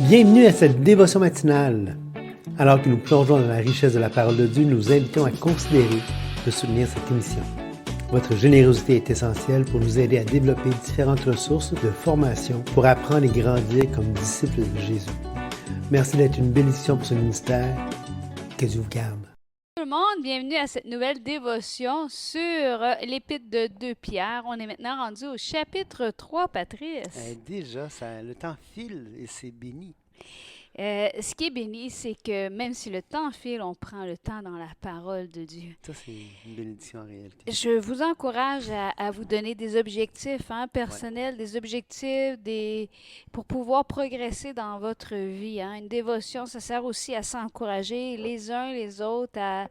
Bienvenue à cette dévotion matinale. Alors que nous plongeons dans la richesse de la parole de Dieu, nous vous invitons à considérer de soutenir cette émission. Votre générosité est essentielle pour nous aider à développer différentes ressources de formation pour apprendre et grandir comme disciples de Jésus. Merci d'être une bénédiction pour ce ministère. Que Dieu vous garde. Tout le monde, bienvenue à cette nouvelle dévotion sur l'Épître de 2 Pierre. On est maintenant rendu au chapitre 3, Patrice. Déjà, le temps file et c'est béni. Ce qui est béni, c'est que même si le temps file, on prend le temps dans la parole de Dieu. Ça, c'est une bénédiction en réalité. Je vous encourage à vous donner des objectifs personnels, des objectifs pour pouvoir progresser dans votre vie. Une dévotion, ça sert aussi à s'encourager les uns les autres, à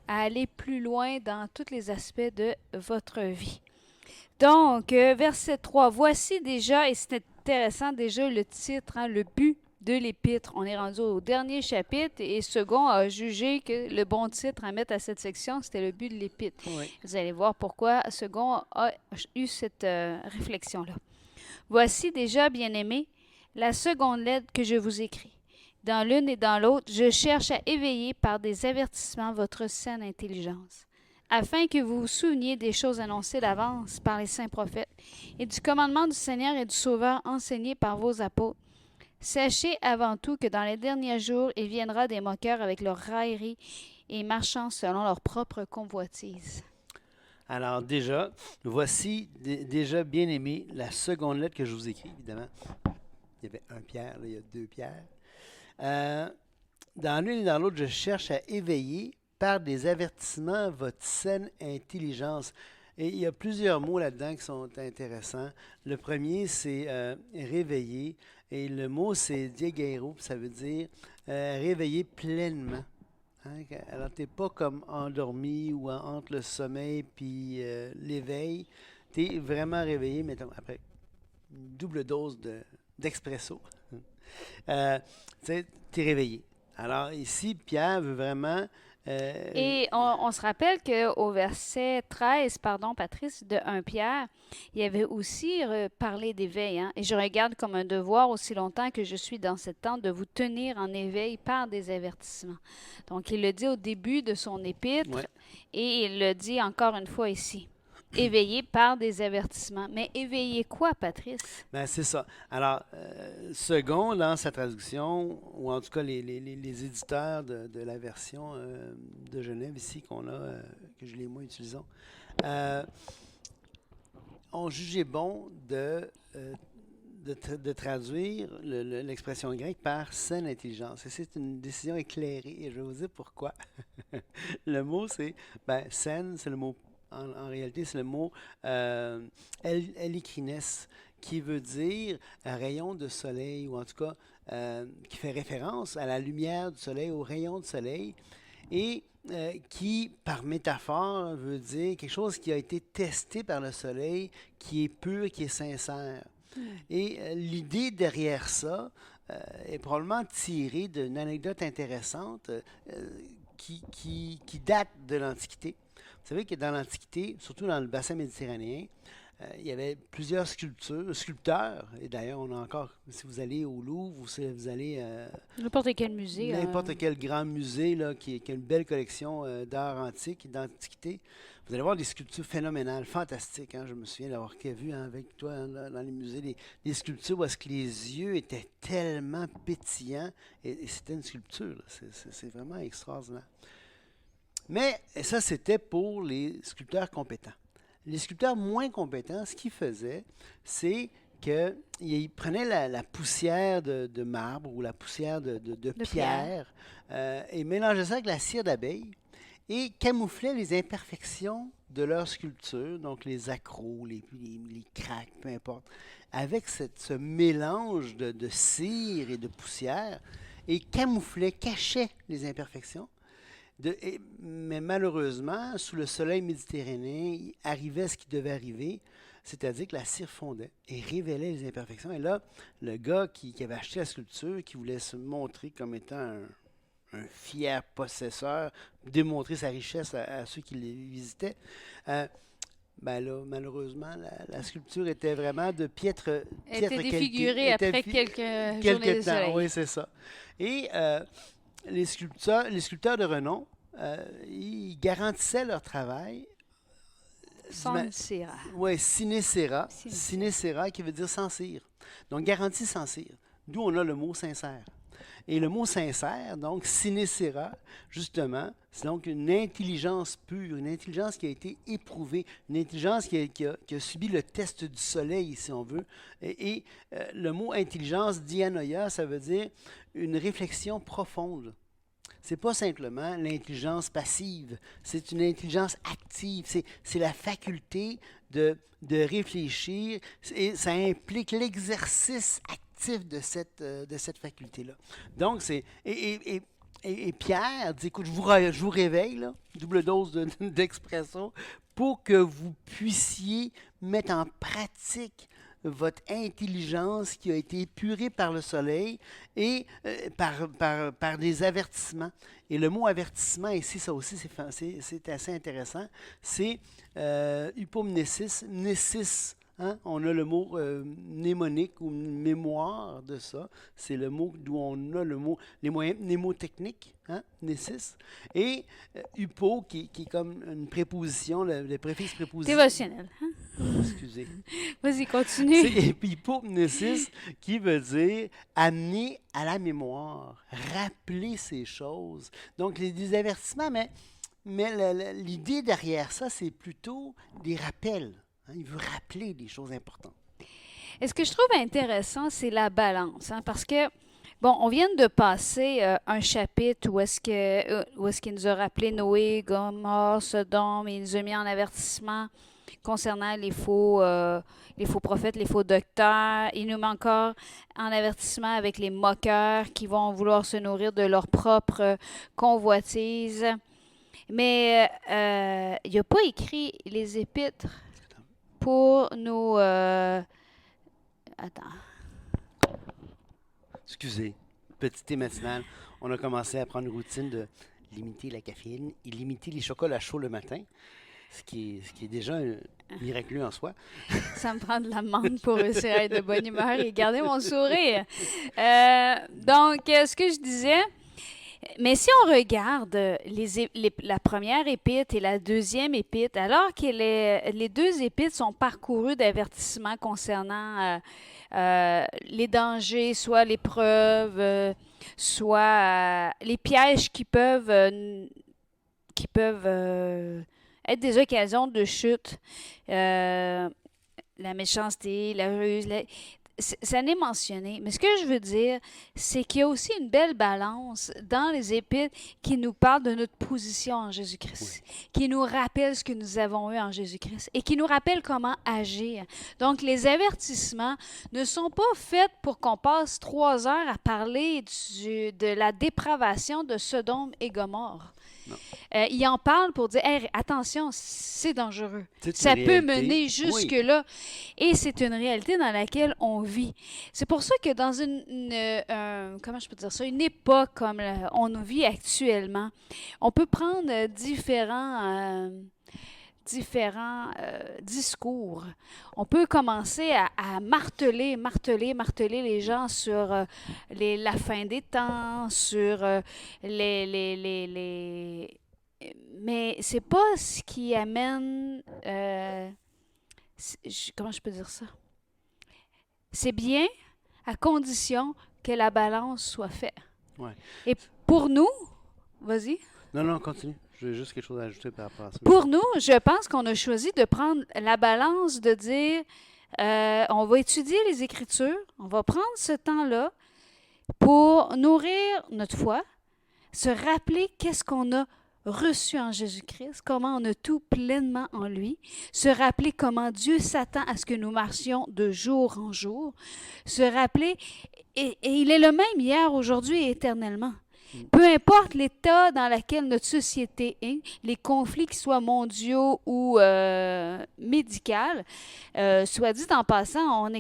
aller plus loin dans tous les aspects de votre vie. Donc, verset 3, voici déjà, et c'est intéressant déjà le titre, le but de l'épître. On est rendu au dernier chapitre et Second a jugé que le bon titre à mettre à cette section, c'était le but de l'épître. Oui. Vous allez voir pourquoi Second a eu cette réflexion-là. Voici déjà, bien-aimés, la seconde lettre que je vous écris. Dans l'une et dans l'autre, je cherche à éveiller par des avertissements votre saine intelligence, afin que vous vous souveniez des choses annoncées d'avance par les saints prophètes et du commandement du Seigneur et du Sauveur enseigné par vos apôtres. Sachez avant tout que dans les derniers jours, il viendra des moqueurs avec leurs railleries et marchant selon leur propre convoitise. Alors déjà, voici déjà bien aimé la seconde lettre que je vous écris, évidemment. Il y avait un Pierre, là, il y a deux Pierres. Dans l'une et dans l'autre, je cherche à éveiller par des avertissements votre saine intelligence. Et il y a plusieurs mots là-dedans qui sont intéressants. Le premier, c'est réveiller. Et le mot, c'est diegero, ça veut dire réveiller pleinement. Alors, tu n'es pas comme endormi ou entre le sommeil puis l'éveil. Tu es vraiment réveillé, mettons, après une double dose d'expresso. Tu es réveillé. Alors, ici, Pierre veut vraiment. Et on se rappelle qu'au verset 13, Patrice, de 1 Pierre, il y avait aussi parlé d'éveil. Et je regarde comme un devoir aussi longtemps que je suis dans cette tente de vous tenir en éveil par des avertissements. Donc, il le dit au début de son épître et il le dit encore une fois ici. Éveillé par des avertissements. Mais éveiller quoi, Patrice? Ben, c'est ça. Alors, Second, dans sa traduction, ou en tout cas les éditeurs de la version de Genève ici qu'on a, que je les moi utilisons, ont jugé bon de traduire l'expression grecque par saine intelligence. Et c'est une décision éclairée, et je vais vous dire pourquoi. Le mot, c'est, saine, c'est le mot. En réalité, c'est le mot elikrines, qui veut dire rayon de soleil, ou en tout cas qui fait référence à la lumière du soleil, au rayon de soleil, et qui, par métaphore, veut dire quelque chose qui a été testé par le soleil, qui est pur, qui est sincère. Et l'idée derrière ça est probablement tirée d'une anecdote intéressante qui date de l'Antiquité. Vous savez que dans l'Antiquité, surtout dans le bassin méditerranéen, il y avait plusieurs sculpteurs, et d'ailleurs, on a encore, si vous allez au Louvre, ou si vous allez N'importe quel musée. n'importe quel grand musée là, qui a une belle collection d'art antique et d'antiquité, vous allez voir des sculptures phénoménales, fantastiques. Je me souviens d'avoir vu avec toi dans les musées des sculptures où est-ce que les yeux étaient tellement pétillants, et c'était une sculpture. C'est vraiment extraordinaire. Mais ça, c'était pour les sculpteurs compétents. Les sculpteurs moins compétents, ce qu'ils faisaient, c'est qu'ils prenaient la poussière de marbre ou la poussière de pierre et mélangeaient ça avec la cire d'abeille et camouflaient les imperfections de leur sculpture, donc les accros, les craques, peu importe, avec ce mélange de cire et de poussière, et cachaient les imperfections. Mais malheureusement, sous le soleil méditerranéen, il arrivait ce qui devait arriver, c'est-à-dire que la cire fondait et révélait les imperfections. Et là, le gars qui avait acheté la sculpture, qui voulait se montrer comme étant un fier possesseur, démontrer sa richesse à ceux qui les visitaient, Ben là, malheureusement, la sculpture était vraiment de piètre Elle était qualité. défigurée après quelques journées de Quelques temps, soleil. oui, c'est ça. Et les sculpteurs de renom, ils garantissaient leur travail. Sans cire. Oui, sine cera. Sine Sine cera qui veut dire sans cire. Donc, garantie sans cire. D'où on a le mot sincère. Et le mot sincère, donc sine cera, justement, c'est donc une intelligence pure, une intelligence qui a été éprouvée, une intelligence qui a subi le test du soleil, si on veut. Le mot intelligence, dianoia, ça veut dire une réflexion profonde. C'est pas simplement l'intelligence passive, c'est une intelligence active. C'est la faculté de réfléchir et ça implique l'exercice actif de cette faculté-là. Donc, et Pierre dit, écoute, je vous réveille, là, double dose d'expresso, pour que vous puissiez mettre en pratique votre intelligence qui a été épurée par le soleil et par des avertissements. Et le mot avertissement ici, ça aussi, c'est assez intéressant. C'est hypomnésis, mnésis. Hein? On a le mot mnémonique ou mémoire de ça. C'est le mot d'où on a le mot, les moyens mnémotechniques, hein? Mnésis. Et hypo, qui est comme une préposition, le préfixe prépositif. Dévotionnel. Hein? Excusez. Vas-y, continue. C'est hypomnésis qui veut dire amener à la mémoire, rappeler ces choses. Donc, des avertissements, mais l'idée derrière ça, c'est plutôt des rappels. Hein, il veut rappeler des choses importantes. Et ce que je trouve intéressant, c'est la balance. Hein, parce que, bon, on vient de passer un chapitre où est-ce qu'il nous a rappelé Noé, Gomorrhe, Sodome, et il nous a mis en avertissement concernant les faux prophètes, les faux docteurs. Il nous met encore en avertissement avec les moqueurs qui vont vouloir se nourrir de leur propre convoitise. Mais il n'a pas écrit les épîtres pour nous... Attends. Excusez, petit thé matinal. On a commencé à prendre une routine de limiter la caféine et limiter les chocolats chauds le matin. Ce qui est déjà miraculeux en soi. Ça me prend de la menthe pour réussir à être de bonne humeur et garder mon sourire. Donc, ce que je disais, mais si on regarde la première épître et la deuxième épître, alors que les deux épîtres sont parcourues d'avertissements concernant les dangers, soit l'épreuve, soit les pièges qui peuvent être des occasions de chute, la méchanceté, la ruse, ça n'est mentionné. Mais ce que je veux dire, c'est qu'il y a aussi une belle balance dans les épîtres qui nous parlent de notre position en Jésus-Christ, qui nous rappelle ce que nous avons eu en Jésus-Christ et qui nous rappelle comment agir. Donc, les avertissements ne sont pas faits pour qu'on passe 3 heures à parler de la dépravation de Sodome et Gomorrhe. Il en parle pour dire hey, attention, c'est dangereux. Ça peut mener jusque-là. Et c'est une réalité dans laquelle on vit. C'est pour ça que dans comment je peux dire ça, une époque comme on vit actuellement, on peut prendre différents discours. On peut commencer à marteler les gens sur la fin des temps, sur mais c'est pas ce qui amène... comment je peux dire ça? C'est bien à condition que la balance soit faite. Ouais. Et pour nous... Vas-y. Non, continue. J'ai juste quelque chose à ajouter par rapport à ça. Pour nous, je pense qu'on a choisi de prendre la balance, de dire, on va étudier les Écritures, on va prendre ce temps-là pour nourrir notre foi, se rappeler qu'est-ce qu'on a reçu en Jésus-Christ, comment on a tout pleinement en lui, se rappeler comment Dieu s'attend à ce que nous marchions de jour en jour, se rappeler, et il est le même hier, aujourd'hui et éternellement. Peu importe l'état dans lequel notre société est, les conflits qui soient mondiaux ou médicaux, soit dit en passant,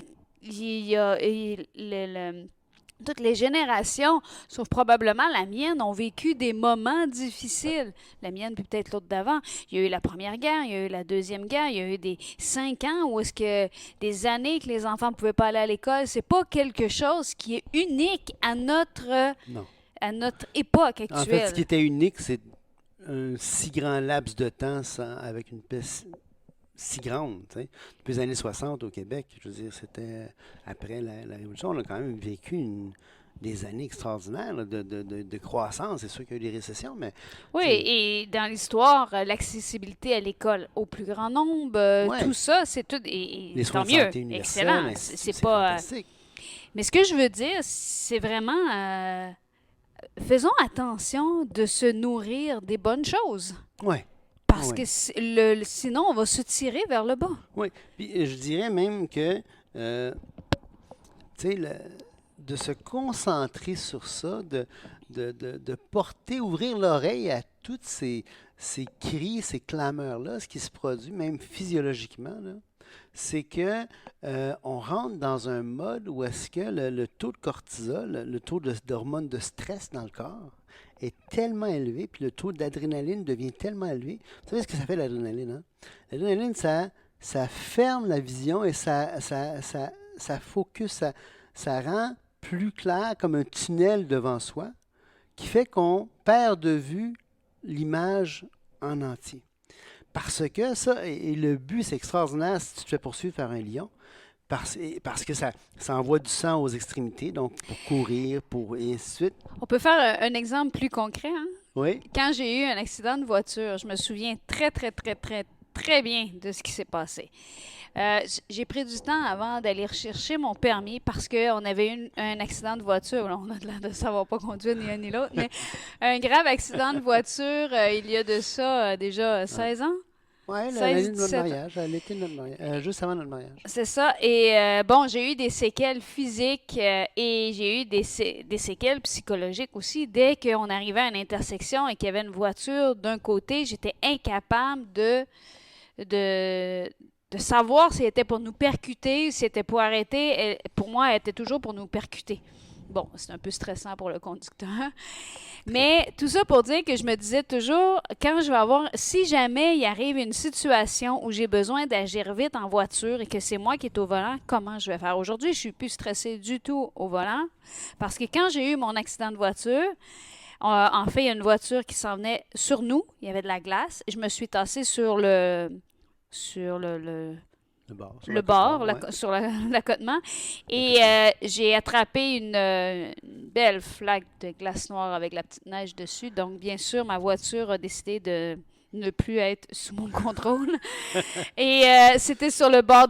toutes les générations, sauf probablement la mienne, ont vécu des moments difficiles. La mienne, puis peut-être l'autre d'avant. Il y a eu la Première Guerre, il y a eu la Deuxième Guerre, il y a eu des 5 ans où est-ce que des années que les enfants ne pouvaient pas aller à l'école. C'est pas quelque chose qui est unique Non. à notre époque En fait, actuelle. ce qui était unique, c'est un si grand laps de temps avec une paix si grande. Tu sais. Depuis les années 60 au Québec, je veux dire, c'était après la Révolution, on a quand même vécu des années extraordinaires là, de croissance. C'est sûr qu'il y a eu des récessions, mais Oui, tu sais, et dans l'histoire, l'accessibilité à l'école au plus grand nombre, ouais, tout ça, c'est tout, et les soins tant de mieux, santé universels, excellent. C'est pas. fantastique. Mais ce que je veux dire, c'est vraiment, faisons attention de se nourrir des bonnes choses, Oui, parce oui. que sinon, on va se tirer vers le bas. Oui. Puis je dirais même que, tu sais, de se concentrer sur ça, de porter, ouvrir l'oreille à toutes ces cris, ces clameurs-là, ce qui se produit, même physiologiquement, là, c'est que on rentre dans un mode où est-ce que le taux de cortisol, le taux d'hormones de stress dans le corps est tellement élevé, puis le taux d'adrénaline devient tellement élevé. Vous savez ce que ça fait l'adrénaline, hein? L'adrénaline, ça ferme la vision et ça focus, ça rend plus clair comme un tunnel devant soi, qui fait qu'on perd de vue l'image en entier. Parce que ça, et le but, c'est extraordinaire si tu te fais poursuivre par un lion, parce que ça envoie du sang aux extrémités, donc pour courir, et ainsi de suite. On peut faire un exemple plus concret, hein? Oui, Quand j'ai eu un accident de voiture, je me souviens très, très, très, très, très bien de ce qui s'est passé. J'ai pris du temps avant d'aller rechercher mon permis parce qu'on avait eu un accident de voiture. Là, on a l'air de savoir pas conduire ni l'un ni l'autre, mais un grave accident de voiture il y a de ça déjà 16 ans. ouais, 16, l'année de notre 17 ans. mariage, l'été de notre mariage, juste avant notre mariage. C'est ça. Et bon, j'ai eu des séquelles physiques et j'ai eu des séquelles psychologiques aussi. Dès qu'on arrivait à une intersection et qu'il y avait une voiture d'un côté, j'étais incapable de savoir si elle était pour nous percuter, si elle était pour arrêter. Pour moi, elle était toujours pour nous percuter. Bon, c'est un peu stressant pour le conducteur. Mais tout ça pour dire que je me disais toujours, quand je vais avoir, si jamais il arrive une situation où j'ai besoin d'agir vite en voiture et que c'est moi qui est au volant, comment je vais faire? Aujourd'hui, je suis plus stressée du tout au volant parce que quand j'ai eu mon accident de voiture, en fait, il y a une voiture qui s'en venait sur nous, il y avait de la glace, et je me suis tassée sur Le bord, sur le la bord, côte-nord, ouais. sur l'accotement. Et j'ai attrapé une belle flaque de glace noire avec la petite neige dessus. Donc, bien sûr, ma voiture a décidé de ne plus être sous mon contrôle. Et c'était sur le bord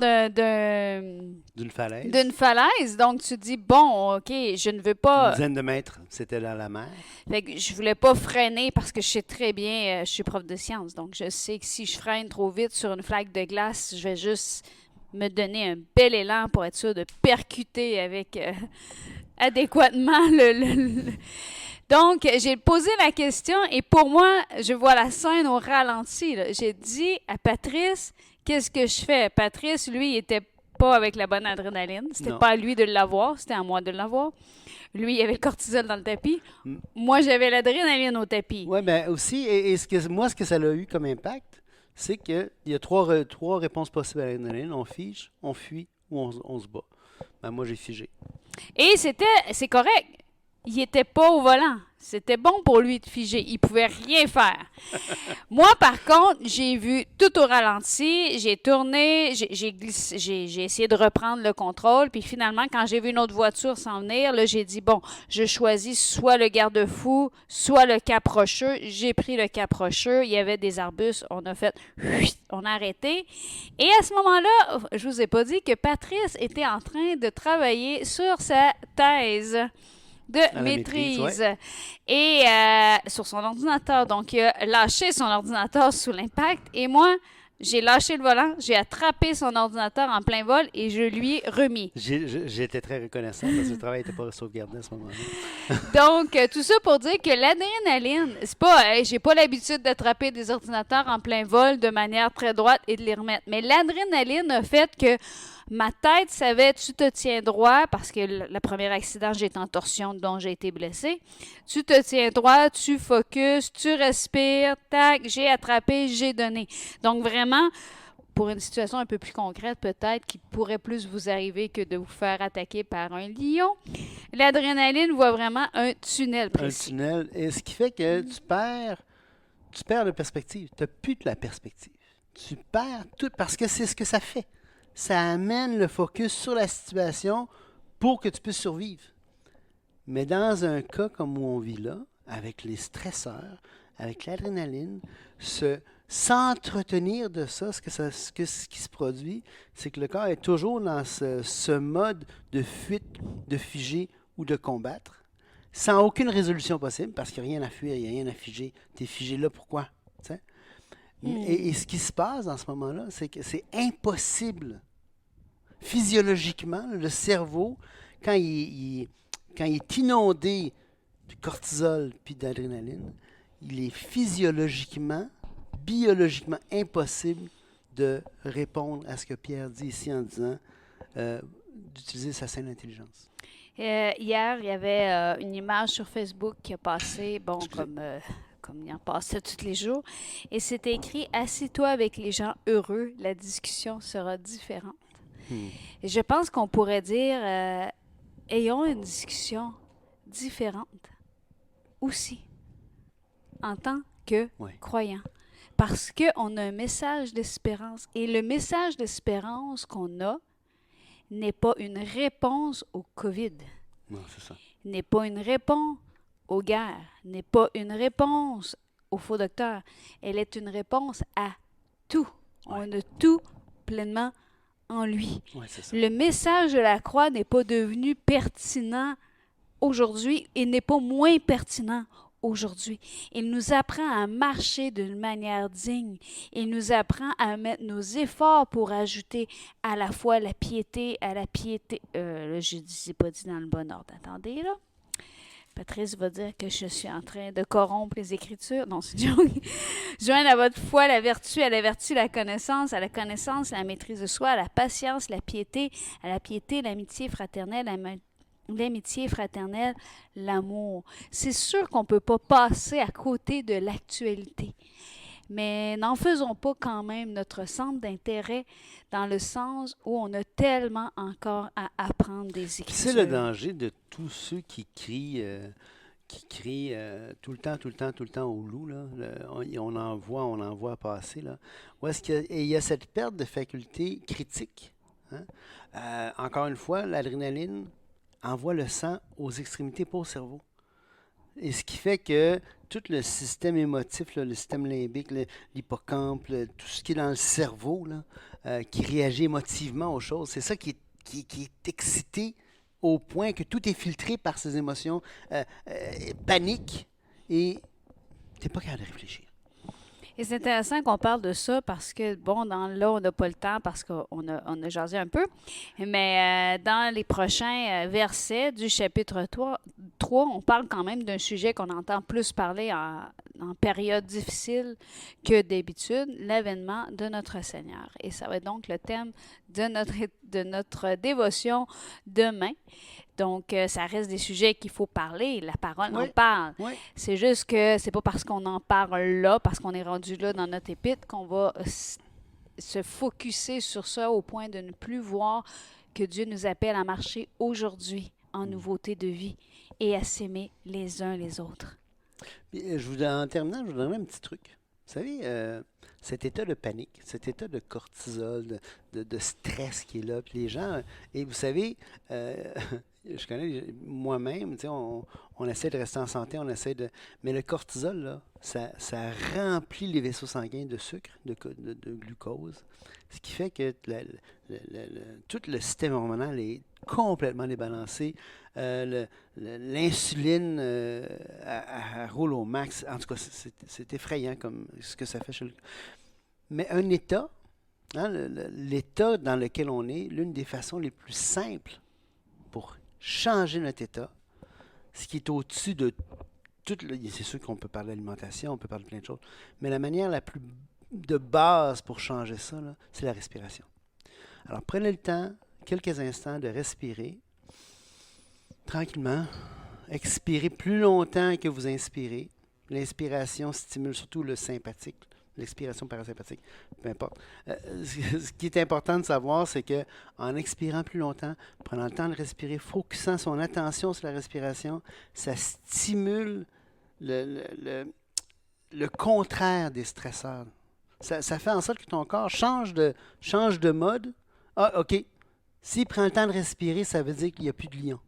D'une falaise. d'une falaise. Donc, tu dis, bon, OK, je ne veux Une pas... dizaine de mètres, c'était dans la mer. Fait que je voulais pas freiner parce que je sais très bien, je suis prof de sciences, donc je sais que si je freine trop vite sur une flaque de glace, je vais juste me donner un bel élan pour être sûr de percuter avec adéquatement Donc, j'ai posé la question et pour moi, je vois la scène au ralenti, là. J'ai dit à Patrice, qu'est-ce que je fais? Patrice, lui, il était pas avec la bonne adrénaline. C'était Non. pas à lui de l'avoir, c'était à moi de l'avoir. Lui, il avait le cortisol dans le tapis. Mm. Moi, j'avais l'adrénaline au tapis. Oui, bien aussi, et ce que ça a eu comme impact, c'est qu'il y a trois réponses possibles à l'adrénaline. On fige, on fuit ou on se bat. Ben, moi, j'ai figé. Et c'est correct. Il était pas au volant. C'était bon pour lui de figer. Il pouvait rien faire. Moi, par contre, j'ai vu tout au ralenti. J'ai tourné, j'ai essayé de reprendre le contrôle. Puis finalement, quand j'ai vu une autre voiture s'en venir, là, j'ai dit, bon, je choisis soit le garde-fou, soit le cap rocheux. J'ai pris le cap rocheux. Il y avait des arbustes. On a fait, on a arrêté. Et à ce moment-là, je vous ai pas dit que Patrice était en train de travailler sur sa thèse de la maîtrise maîtrise, et sur son ordinateur. Donc, il a lâché son ordinateur sous l'impact et moi, j'ai lâché le volant, j'ai attrapé son ordinateur en plein vol et je lui ai remis. J'étais très reconnaissant parce que le travail n'était pas sauvegardé à ce moment-là. Donc, tout ça pour dire que l'adrénaline, c'est pas, j'ai pas l'habitude d'attraper des ordinateurs en plein vol de manière très droite et de les remettre. Mais l'adrénaline a fait que Ma tête savait, tu te tiens droit, parce que le premier accident, j'ai été en torsion, donc j'ai été blessée. Tu te tiens droit, tu focuses, tu respires, tac, j'ai attrapé, j'ai donné. Donc vraiment, pour une situation un peu plus concrète, peut-être, qui pourrait plus vous arriver que de vous faire attaquer par un lion, l'adrénaline voit vraiment un tunnel Un précis. tunnel. Et ce qui fait que tu perds de perspective. Tu n'as plus de la perspective. Tu perds tout parce que c'est ce que ça fait. Ça amène le focus sur la situation pour que tu puisses survivre. Mais dans un cas comme où on vit là, avec les stresseurs, avec l'adrénaline, s'entretenir de ça, ce qui se produit, c'est que le corps est toujours dans ce mode de fuite, de figer ou de combattre, sans aucune résolution possible, parce qu'il n'y a rien à fuir, il n'y a rien à figer. Tu es figé là, pourquoi? Tu sais? Et ce qui se passe dans ce moment-là, c'est que c'est impossible. Physiologiquement, le cerveau, quand quand il est inondé de cortisol puis d'adrénaline, il est physiologiquement, biologiquement impossible de répondre à ce que Pierre dit ici en disant d'utiliser sa saine intelligence. Hier, il y avait une image sur Facebook qui a passé, bon, Excusez. comme il en passait tous les jours, et c'était écrit « Assis-toi avec les gens heureux, la discussion sera différente ». Et je pense qu'on pourrait dire ayons une discussion différente aussi en tant que Ouais. croyants. Parce qu'on a un message d'espérance. Et le message d'espérance qu'on a n'est pas une réponse au COVID, Non, c'est ça. n'est pas une réponse aux guerres, n'est pas une réponse aux faux docteurs. Elle est une réponse à tout. On a tout pleinement en lui. Ouais, c'est ça. Le message de la croix n'est pas devenu pertinent aujourd'hui et n'est pas moins pertinent aujourd'hui. Il nous apprend à marcher d'une manière digne. Il nous apprend à mettre nos efforts pour ajouter à la fois la piété à la piété. Là, je ne dis pas dit dans le bon ordre. Attendez, là. Patrice va dire que je suis en train de corrompre les Écritures. Non, c'est une joke. Joindre à votre foi la vertu, à la vertu la connaissance, à la connaissance la maîtrise de soi, à la patience la piété, à la piété l'amitié fraternelle, l'amitié fraternelle, l'amour. C'est sûr qu'on ne peut pas passer à côté de l'actualité. Mais n'en faisons pas quand même notre centre d'intérêt dans le sens où on a tellement encore à apprendre des C'est Écritures. le danger de tous ceux qui crient tout le temps, tout le temps, tout le temps au loup. Là. On en voit passer. Là. Où est-ce il y a cette perte de faculté critique. Hein? Encore une fois, l'adrénaline envoie le sang aux extrémités, pas au cerveau. Et ce qui fait que tout le système émotif, là, le système limbique, l'hippocampe, tout ce qui est dans le cerveau, là, qui réagit émotivement aux choses, c'est ça qui est excité au point que tout est filtré par ces émotions paniques et tu n'es pas capable de réfléchir. Et c'est intéressant qu'on parle de ça parce que, bon, là, on n'a pas le temps parce qu'on a jasé un peu. Mais dans les prochains versets du chapitre 3, on parle quand même d'un sujet qu'on entend plus parler en période difficile que d'habitude, l'avènement de notre Seigneur. Et ça va être donc le thème de notre dévotion demain. Donc, ça reste des sujets qu'il faut parler. La parole en Oui, parle. oui. C'est juste que c'est pas parce qu'on en parle là, parce qu'on est rendu là dans notre épître, qu'on va se focusser sur ça au point de ne plus voir que Dieu nous appelle à marcher aujourd'hui en nouveauté de vie et à s'aimer les uns les autres. Puis, en terminant, je vous donnerai un petit truc. Vous savez, cet état de panique, cet état de cortisol, de stress qui est là, puis les gens, et vous savez, je connais moi-même, tu sais, on essaie de rester en santé, mais le cortisol, là, ça remplit les vaisseaux sanguins de sucre, de glucose, ce qui fait que tout le système hormonal est complètement débalancé. L'insuline elle roule au max. En tout cas, c'est effrayant comme ce que ça fait chez le... Mais un état, hein, l'état dans lequel on est, l'une des façons les plus simples pour changer notre état, ce qui est au-dessus de tout, c'est sûr qu'on peut parler d'alimentation, on peut parler de plein de choses, mais la manière la plus de base pour changer ça, là, c'est la respiration. Alors, prenez le temps, quelques instants, de respirer tranquillement. Expirez plus longtemps que vous inspirez. L'inspiration stimule surtout le sympathique, l'expiration parasympathique, peu importe. Ce qui est important de savoir, c'est que en expirant plus longtemps, prenant le temps de respirer, focusant son attention sur la respiration, ça stimule le contraire des stresseurs. Ça fait en sorte que ton corps change de mode. Ah, OK. S'il prend le temps de respirer, ça veut dire qu'il n'y a plus de lion.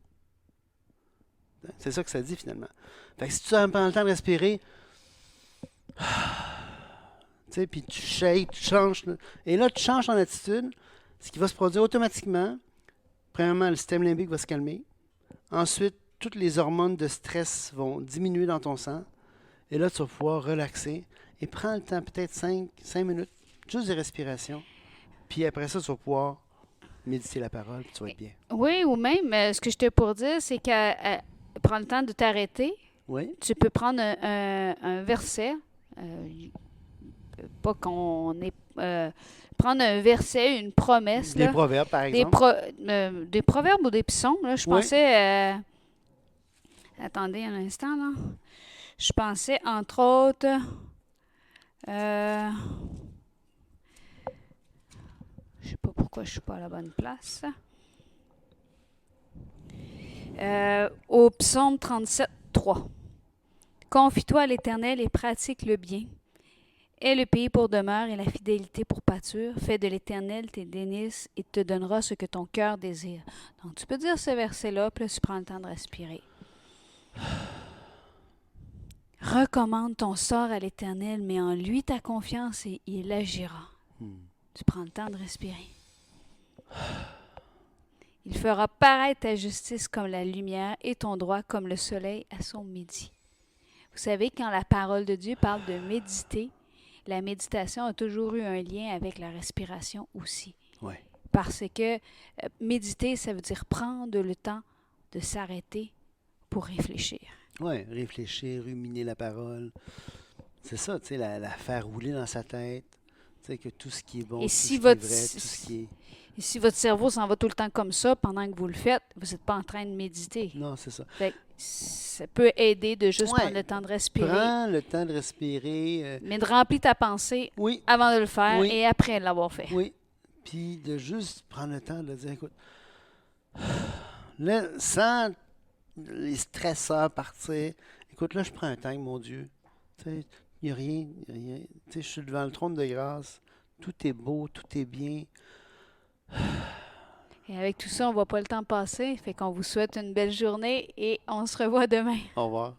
C'est ça que ça dit finalement. Fait que si tu prends le temps de respirer, tu sais, puis tu shakes, tu changes. Et là, tu changes ton attitude, ce qui va se produire automatiquement. Premièrement, le système limbique va se calmer. Ensuite, toutes les hormones de stress vont diminuer dans ton sang. Et là, tu vas pouvoir relaxer. Et prends le temps, peut-être 5 minutes, juste de respiration. Puis après ça, tu vas pouvoir méditer la parole, puis tu vas être bien. Oui, ou même, ce que je t'ai pour dire, c'est qu'à prendre le temps de t'arrêter. Oui. Tu peux prendre un verset, pas qu'on ait... prendre un verset, une promesse. Des Là, proverbes, par exemple. des proverbes ou des psaumes. Là, je Oui. pensais... attendez un instant, là. Je pensais, entre autres... je sais pas pourquoi je suis pas à la bonne place. Au psaume 37, 3. Confie-toi à l'Éternel et pratique le bien. Aie le pays pour demeure et la fidélité pour pâture. Fais de l'Éternel tes délices et te donnera ce que ton cœur désire. Donc, tu peux dire ce verset-là, puis là, tu prends le temps de respirer. Recommande ton sort à l'Éternel, mets en lui ta confiance et il agira. Tu prends le temps de respirer. Il fera paraître ta justice comme la lumière et ton droit comme le soleil à son midi. Vous savez, quand la parole de Dieu parle de méditer, la méditation a toujours eu un lien avec la respiration aussi. Oui. Parce que méditer, ça veut dire prendre le temps de s'arrêter pour réfléchir. Oui, réfléchir, ruminer la parole. C'est ça, tu sais, la faire rouler dans sa tête. Tu sais, que tout ce qui est bon, Et tout si ce votre, qui est vrai, tout ce qui est... Et si votre cerveau s'en va tout le temps comme ça pendant que vous le faites, vous n'êtes pas en train de méditer. Non, c'est ça. Fait que ça peut aider de juste Ouais. prendre le temps de respirer, Prends le temps de respirer. mais de remplir ta pensée Oui, avant de le faire Oui. et après l'avoir fait. oui. Puis de juste prendre le temps de dire, écoute, là, sans les stresseurs partir, écoute, là, je prends un temps, mon Dieu. Tu sais, il n'y a rien, il n'y a rien. Tu sais, je suis devant le trône de grâce. Tout est beau, tout est bien. Et avec tout ça, on ne voit pas le temps passer. Fait qu'on vous souhaite une belle journée et on se revoit demain. Au revoir.